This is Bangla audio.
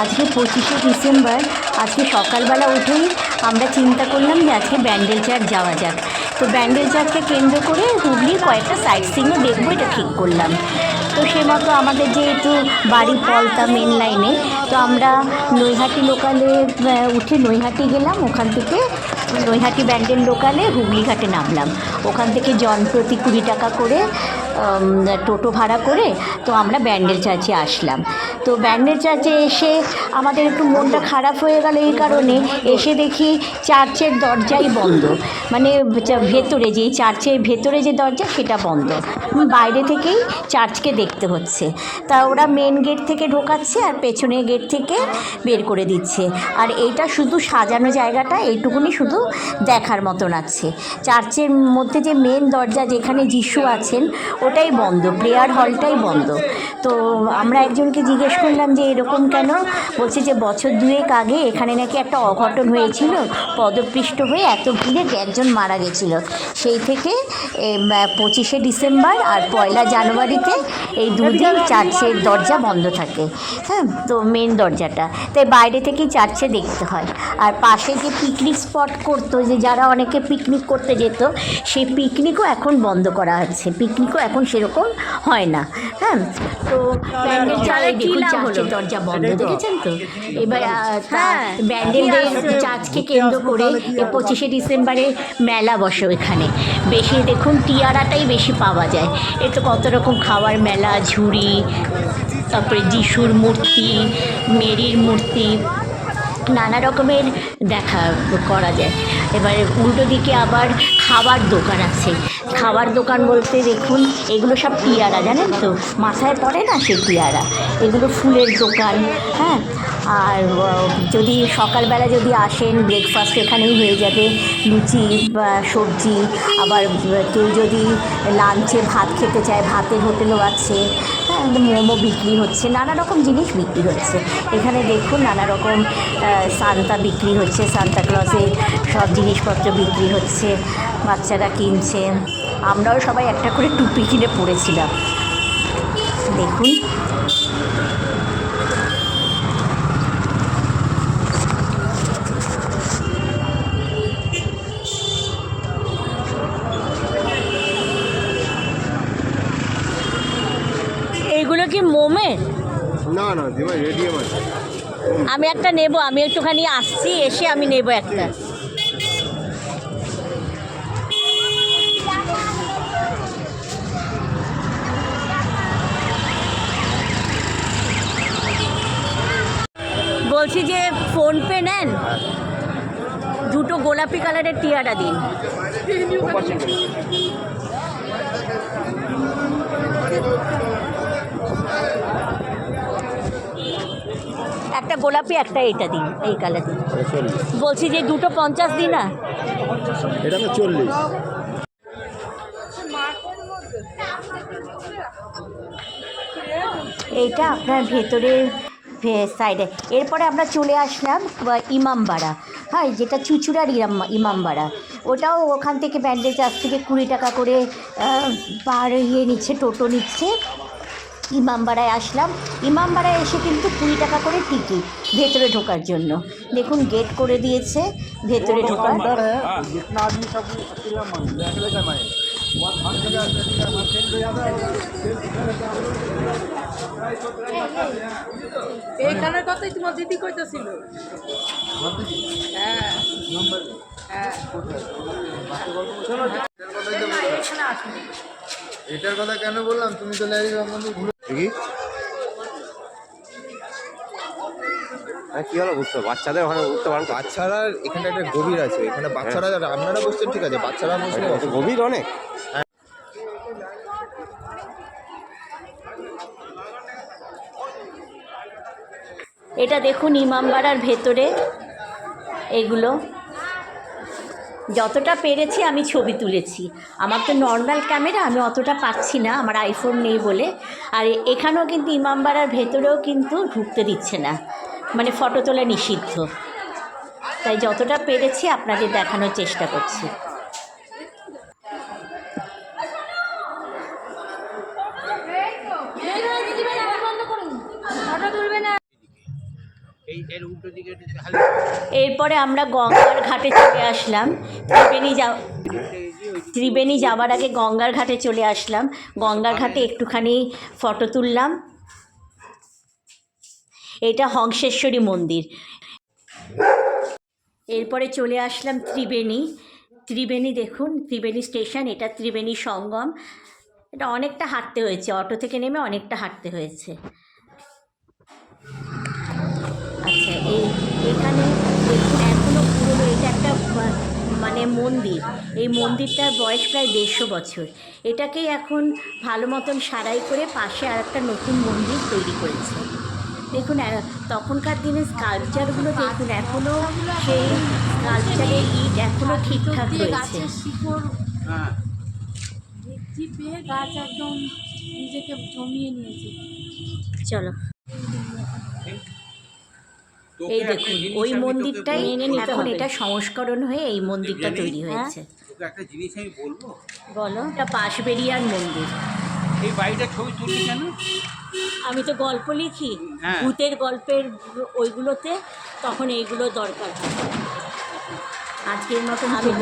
আজকে 25শে ডিসেম্বর। আজকে সকালবেলা উঠেই আমরা চিন্তা করলাম যে আজকে ব্যান্ডেল চার্চ যাওয়া যাক। তো ব্যান্ডেল চার্চকে কেন্দ্র করে হুগলির কয়েকটা সাইট সিইংও দেখবো, এটা ঠিক করলাম। তো সে মতো আমাদের যেহেতু বাড়ি পলতা মেন লাইনে, তো আমরা নৈহাটি লোকালে উঠে নৈহাটি গেলাম। ওখান থেকে নৈহাটি ব্যান্ডেল লোকালে হুগলিঘাটে নামলাম। ওখান থেকে জনপ্রতি 20 টাকা করে টোটো ভাড়া করে তো আমরা ব্যান্ডেল চার্চে আসলাম। তো ব্যান্ডেল চার্চে এসে আমাদের একটু মনটা খারাপ হয়ে গেল এই কারণে, এসে দেখি চার্চের দরজাই বন্ধ। মানে ভেতরে যে চার্চের ভেতরে যে দরজা সেটা বন্ধ, বাইরে থেকেই চার্চকে দেখতে হচ্ছে। তা ওরা মেন গেট থেকে ঢোকাচ্ছে আর পেছনের গেট থেকে বের করে দিচ্ছে। আর এইটা শুধু সাজানো জায়গাটা এইটুকুনি শুধু দেখার মতন আছে। চার্চের মধ্যে যে মেন দরজা যেখানে যিশু আছেন ওটাই বন্ধ, প্রেয়ার হলটাই বন্ধ। তো আমরা একজনকে জিজ্ঞেস করলাম যে এরকম কেন? বলছে যে বছর 2 আগে এখানে নাকি একটা অঘটন হয়েছিল, পদপৃষ্ট হয়ে এত ভিড়ে একজন মারা গেছিল। সেই থেকে 25শে ডিসেম্বর আর 1 জানুয়ারিতে এই 2 দিন চার্চের দরজা বন্ধ থাকে। হ্যাঁ, তো মেন দরজাটা তাই বাইরে থেকেই চার্চে দেখতে হয়। আর পাশে যে পিকনিক স্পট করতো, যে যারা অনেকে পিকনিক করতে যেত, সেই পিকনিকও এখন বন্ধ করা হচ্ছে। পিকনিকও এখন সেরকম হয় না। হ্যাঁ, তো ব্যান্ডেল চার্চের দরজা বন্ধ, দেখেছেন তো। এবার ব্যান্ডেলের চার্চকে কেন্দ্র করে 25শে ডিসেম্বরে মেলা বসে। এখানে বেশি দেখুন টিয়ারাটাই বেশি পাওয়া যায়। এ তো কত রকম খাওয়ার মেলা, ঝুড়ি, তারপরে যিশুর মূর্তি, মেরির মূর্তি, নানা রকমের দেখা করা যায়। এবারে উল্টো দিকে আবার খাবার দোকান আছে। খাবার দোকান বলতে দেখুন এগুলো সব টিয়ারা, জানেন তো, মাথায় পড়ে না সে টিয়ারা, এগুলো ফুলের দোকান। হ্যাঁ, আর যদি সকালবেলা যদি আসেন ব্রেকফাস্ট এখানেই হয়ে যাবে, লুচি বা সবজি। আবার কেউ যদি লাঞ্চে ভাত খেতে চায়, ভাতের হোটেলও আছে। হ্যাঁ, মোমো বিক্রি হচ্ছে, নানা রকম জিনিস বিক্রি হচ্ছে এখানে। দেখুন নানা রকম সান্তা বিক্রি হচ্ছে, সান্তা ক্লজের সব জিনিসপত্র বিক্রি হচ্ছে, বাচ্চারা কিনছে। আমরাও সবাই একটা করে টুপি কিনে পরেছিলাম। দেখুন এইগুলো কি মোমের? না না দিবা রেডিয়াম আছে। আমি একটা নেব, আমি একটুখানি আসছি, এসে আমি নেব একটা। বলছি যে ফোনপে নেন, দুটো গোলাপি কালারের টিয়ারা দিন। একটা গোলাপি, একটা এটা দিন, এই কালার দিন। বলছি যে দুটো 50 দিন না, এটা তো 40। এইটা আপনার ভেতরের সাইডে। এরপরে আমরা চলে আসলাম ইমামবাড়া। হ্যাঁ, যেটা চুচুড়ার ইমামবাড়া, ওটাও ওখান থেকে ব্যান্ডেল চার্চ থেকে 20 টাকা করে পার নিচ্ছে, টোটো নিচ্ছে। ইমামবাড়ায় আসলাম। ইমামবাড়ায় এসে কিন্তু 20 টাকা করে টিকিট ভেতরে ঢোকার জন্য। দেখুন গেট করে দিয়েছে ভেতরে ঢোকার। এইখানের কথাই তোমার দিদি কইতেছিল। হ্যাঁ হ্যাঁ, এটার কথা কেন বললাম, তুমি তো ল্যারি সম্বন্ধে ভুলে দেখি। কি হলো বুঝতে বাচ্চাদের ওখানে উঠতে পারেন? বাচ্চারা এখানে একটা গভীর আছে, এখানে বাচ্চারা আপনারা বসছেন ঠিক আছে, বাচ্চারা বসলে গভীর অনেক। এটা দেখুন ইমামবাড়ার ভেতরে এগুলো যতটা পেরেছি আমি ছবি তুলেছি। আমার তো নর্মাল ক্যামেরা, আমি অতটা পাচ্ছি না, আমার আইফোন নেই বলে। আর এখানেও কিন্তু ইমামবাড়ার ভেতরেও কিন্তু ঢুকতে দিচ্ছে না, মানে ফটো তোলা নিষিদ্ধ। তাই যতটা পেরেছি আপনাদের দেখানোর চেষ্টা করছি। এরপরে আমরা গঙ্গার ঘাটে চলে আসলাম। ত্রিবেণী যাওয়ার আগে গঙ্গার ঘাটে চলে আসলাম। গঙ্গার ঘাটে একটুখানি ফটো তুললাম। এটা হংসেশ্বরী মন্দির। এরপরে চলে আসলাম ত্রিবেণী দেখুন, ত্রিবেণী স্টেশন, এটা ত্রিবেণী সঙ্গম। এটা অনেকটা হাঁটতে হয়েছে, অটো থেকে নেমে অনেকটা হাঁটতে হয়েছে। আচ্ছা, এখানে দেখুন এখনও পুরনো, এটা একটা মানে মন্দির। এই মন্দিরটার বয়স প্রায় 150 বছর। এটাকেই এখন ভালো মতন সারাই করে পাশে আর একটা নতুন মন্দির তৈরি করেছে। দেখুন তখনকার দিনের স্কাল্পচারগুলো দেখুন, এখনও সেই স্কাল্পচারের ইট এখনও ঠিকঠাক রয়েছে। শিকড় দেখছি পেয়ে গাছ একদম নিজেকে জমিয়ে নিয়েছে। চলো, এই দেখুন ওই মন্দিরটাই এখন এটা সংস্করণ হয়ে এই মন্দিরটা তৈরি হয়েছে। একটা জিনিস আমি বলবো, বলো। এটা পাশবেরিয়ার মন্দির। এই বাড়িটা ছবি তুলি কেন? আমি তো গল্প লিখি, হ্যাঁ। ভূতের গল্পের ওইগুলোতে, তখন এইগুলো দরকার হয়। আজকের মতন আমি